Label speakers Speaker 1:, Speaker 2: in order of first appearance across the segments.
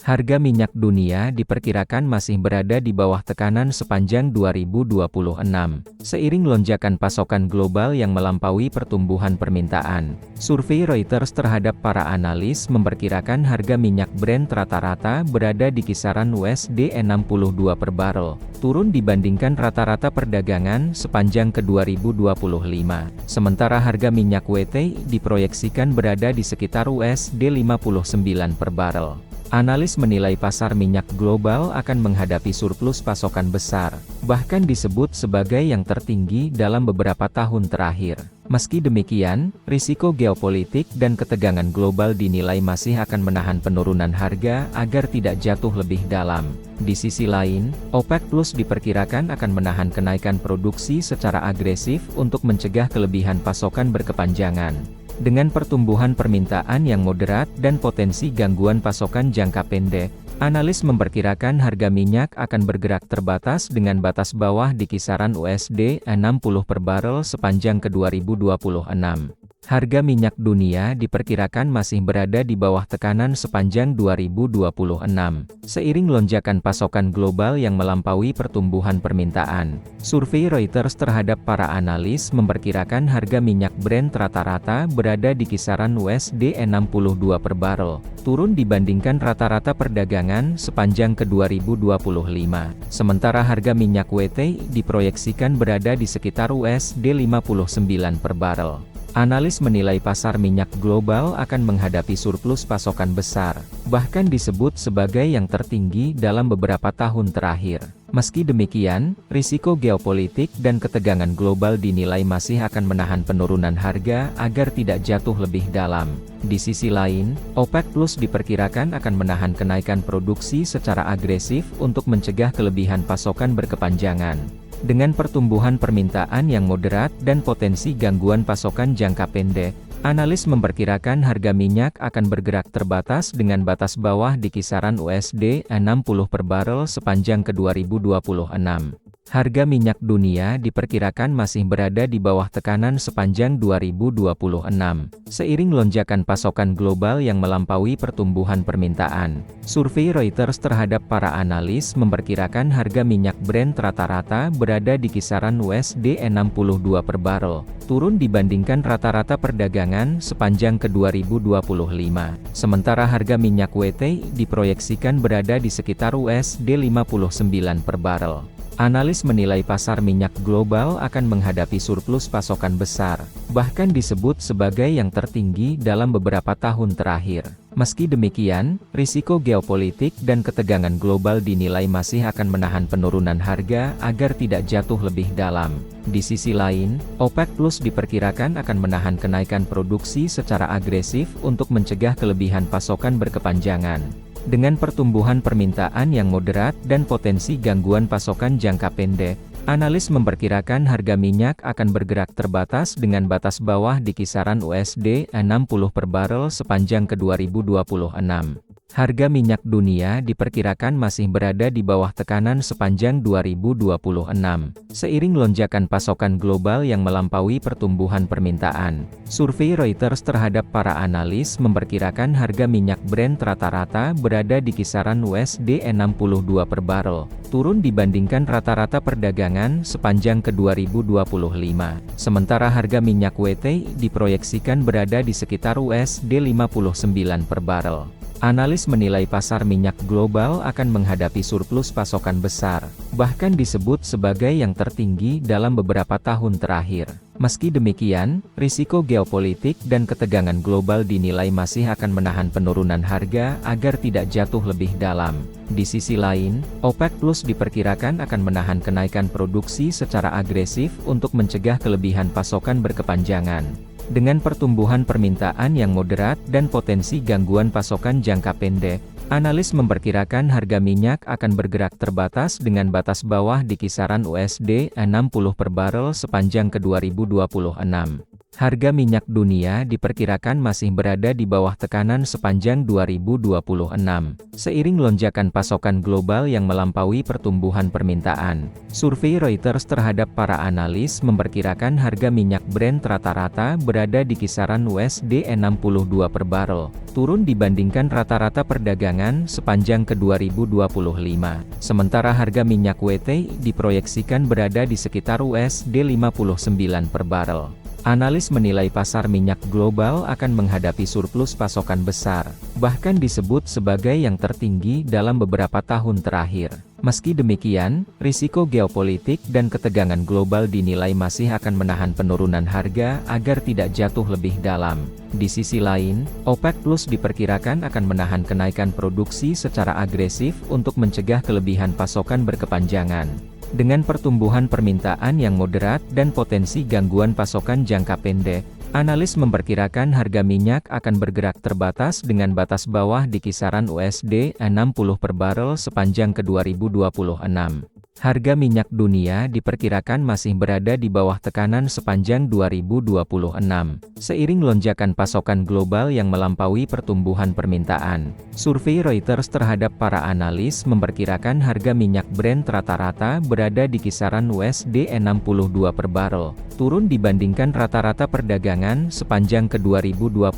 Speaker 1: Harga minyak dunia diperkirakan masih berada di bawah tekanan sepanjang 2026, seiring lonjakan pasokan global yang melampaui pertumbuhan permintaan. Survei Reuters terhadap para analis memperkirakan harga minyak Brent rata-rata berada di kisaran USD 62 per barel, turun dibandingkan rata-rata perdagangan sepanjang ke 2025. Sementara harga minyak WTI diproyeksikan berada di sekitar USD 59 per barel. Analis menilai pasar minyak global akan menghadapi surplus pasokan besar, bahkan disebut sebagai yang tertinggi dalam beberapa tahun terakhir. Meski demikian, risiko geopolitik dan ketegangan global dinilai masih akan menahan penurunan harga agar tidak jatuh lebih dalam. Di sisi lain, OPEC Plus diperkirakan akan menahan kenaikan produksi secara agresif untuk mencegah kelebihan pasokan berkepanjangan. Dengan pertumbuhan permintaan yang moderat dan potensi gangguan pasokan jangka pendek, analis memperkirakan harga minyak akan bergerak terbatas dengan batas bawah di kisaran USD 60 per barel sepanjang ke 2026. Harga minyak dunia diperkirakan masih berada di bawah tekanan sepanjang 2026, seiring lonjakan pasokan global yang melampaui pertumbuhan permintaan. Survei Reuters terhadap para analis memperkirakan harga minyak Brent rata-rata berada di kisaran USD 62 per barel, turun dibandingkan rata-rata perdagangan sepanjang ke 2025. Sementara harga minyak WTI diproyeksikan berada di sekitar USD 59 per barel. Analis menilai pasar minyak global akan menghadapi surplus pasokan besar, bahkan disebut sebagai yang tertinggi dalam beberapa tahun terakhir. Meski demikian, risiko geopolitik dan ketegangan global dinilai masih akan menahan penurunan harga agar tidak jatuh lebih dalam. Di sisi lain, OPEC Plus diperkirakan akan menahan kenaikan produksi secara agresif untuk mencegah kelebihan pasokan berkepanjangan. Dengan pertumbuhan permintaan yang moderat dan potensi gangguan pasokan jangka pendek, analis memperkirakan harga minyak akan bergerak terbatas dengan batas bawah di kisaran USD 60 per barel sepanjang ke 2026. Harga minyak dunia diperkirakan masih berada di bawah tekanan sepanjang 2026, seiring lonjakan pasokan global yang melampaui pertumbuhan permintaan. Survei Reuters terhadap para analis memperkirakan harga minyak Brent rata-rata berada di kisaran USD 62 per barel, turun dibandingkan rata-rata perdagangan sepanjang ke 2025. Sementara harga minyak WTI diproyeksikan berada di sekitar USD 59 per barel. Analis menilai pasar minyak global akan menghadapi surplus pasokan besar, bahkan disebut sebagai yang tertinggi dalam beberapa tahun terakhir. Meski demikian, risiko geopolitik dan ketegangan global dinilai masih akan menahan penurunan harga agar tidak jatuh lebih dalam. Di sisi lain, OPEC Plus diperkirakan akan menahan kenaikan produksi secara agresif untuk mencegah kelebihan pasokan berkepanjangan. Dengan pertumbuhan permintaan yang moderat dan potensi gangguan pasokan jangka pendek, analis memperkirakan harga minyak akan bergerak terbatas dengan batas bawah di kisaran USD 60 per barel sepanjang ke 2026. Harga minyak dunia diperkirakan masih berada di bawah tekanan sepanjang 2026, seiring lonjakan pasokan global yang melampaui pertumbuhan permintaan. Survei Reuters terhadap para analis memperkirakan harga minyak Brent rata-rata berada di kisaran USD 62 per barel, turun dibandingkan rata-rata perdagangan sepanjang ke 2025. Sementara harga minyak WTI diproyeksikan berada di sekitar USD 59 per barel. Analis menilai pasar minyak global akan menghadapi surplus pasokan besar, bahkan disebut sebagai yang tertinggi dalam beberapa tahun terakhir. Meski demikian, risiko geopolitik dan ketegangan global dinilai masih akan menahan penurunan harga agar tidak jatuh lebih dalam. Di sisi lain, OPEC Plus diperkirakan akan menahan kenaikan produksi secara agresif untuk mencegah kelebihan pasokan berkepanjangan. Dengan pertumbuhan permintaan yang moderat dan potensi gangguan pasokan jangka pendek, analis memperkirakan harga minyak akan bergerak terbatas dengan batas bawah di kisaran USD 60 per barel sepanjang ke 2026. Harga minyak dunia diperkirakan masih berada di bawah tekanan sepanjang 2026, seiring lonjakan pasokan global yang melampaui pertumbuhan permintaan. Survei Reuters terhadap para analis memperkirakan harga minyak Brent rata-rata berada di kisaran USD 62 per barel, turun dibandingkan rata-rata perdagangan sepanjang ke 2025. Sementara harga minyak WTI diproyeksikan berada di sekitar USD 59 per barel. Analis menilai pasar minyak global akan menghadapi surplus pasokan besar, bahkan disebut sebagai yang tertinggi dalam beberapa tahun terakhir. Meski demikian, risiko geopolitik dan ketegangan global dinilai masih akan menahan penurunan harga agar tidak jatuh lebih dalam. Di sisi lain, OPEC Plus diperkirakan akan menahan kenaikan produksi secara agresif untuk mencegah kelebihan pasokan berkepanjangan. Dengan pertumbuhan permintaan yang moderat dan potensi gangguan pasokan jangka pendek, analis memperkirakan harga minyak akan bergerak terbatas dengan batas bawah di kisaran USD 60 per barel sepanjang ke 2026. Harga minyak dunia diperkirakan masih berada di bawah tekanan sepanjang 2026, seiring lonjakan pasokan global yang melampaui pertumbuhan permintaan. Survei Reuters terhadap para analis memperkirakan harga minyak Brent rata-rata berada di kisaran USD 62 per barel, turun dibandingkan rata-rata perdagangan sepanjang ke 2025.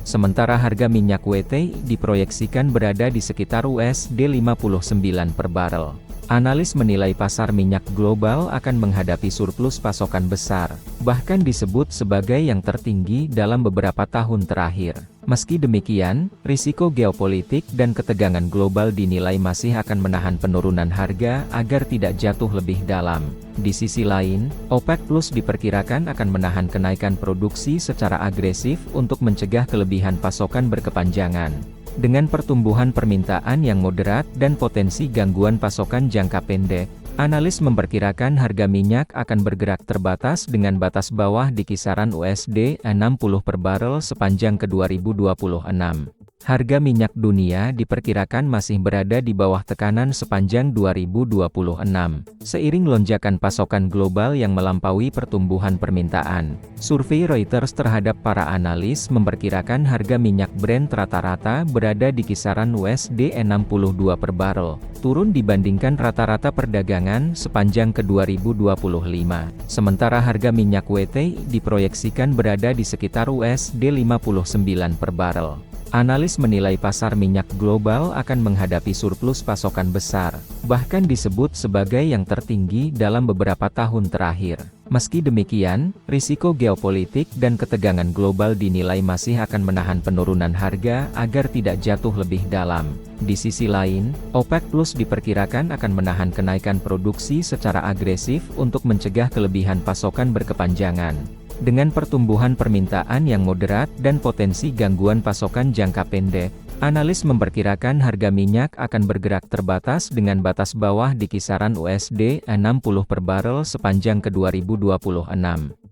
Speaker 1: Sementara harga minyak WTI diproyeksikan berada di sekitar USD 59 per barel. Analis menilai pasar minyak global akan menghadapi surplus pasokan besar, bahkan disebut sebagai yang tertinggi dalam beberapa tahun terakhir. Meski demikian, risiko geopolitik dan ketegangan global dinilai masih akan menahan penurunan harga agar tidak jatuh lebih dalam. Di sisi lain, OPEC Plus diperkirakan akan menahan kenaikan produksi secara agresif untuk mencegah kelebihan pasokan berkepanjangan. Dengan pertumbuhan permintaan yang moderat dan potensi gangguan pasokan jangka pendek, analis memperkirakan harga minyak akan bergerak terbatas dengan batas bawah di kisaran USD 60 per barel sepanjang ke 2026. Harga minyak dunia diperkirakan masih berada di bawah tekanan sepanjang 2026, seiring lonjakan pasokan global yang melampaui pertumbuhan permintaan. Survei Reuters terhadap para analis memperkirakan harga minyak Brent rata-rata berada di kisaran USD 62 per barel, turun dibandingkan rata-rata perdagangan sepanjang ke 2025. Sementara harga minyak WTI diproyeksikan berada di sekitar USD 59 per barel. Analis menilai pasar minyak global akan menghadapi surplus pasokan besar, bahkan disebut sebagai yang tertinggi dalam beberapa tahun terakhir. Meski demikian, risiko geopolitik dan ketegangan global dinilai masih akan menahan penurunan harga agar tidak jatuh lebih dalam. Di sisi lain, OPEC Plus diperkirakan akan menahan kenaikan produksi secara agresif untuk mencegah kelebihan pasokan berkepanjangan. Dengan pertumbuhan permintaan yang moderat dan potensi gangguan pasokan jangka pendek, analis memperkirakan harga minyak akan bergerak terbatas dengan batas bawah di kisaran USD 60 per barel sepanjang ke 2026.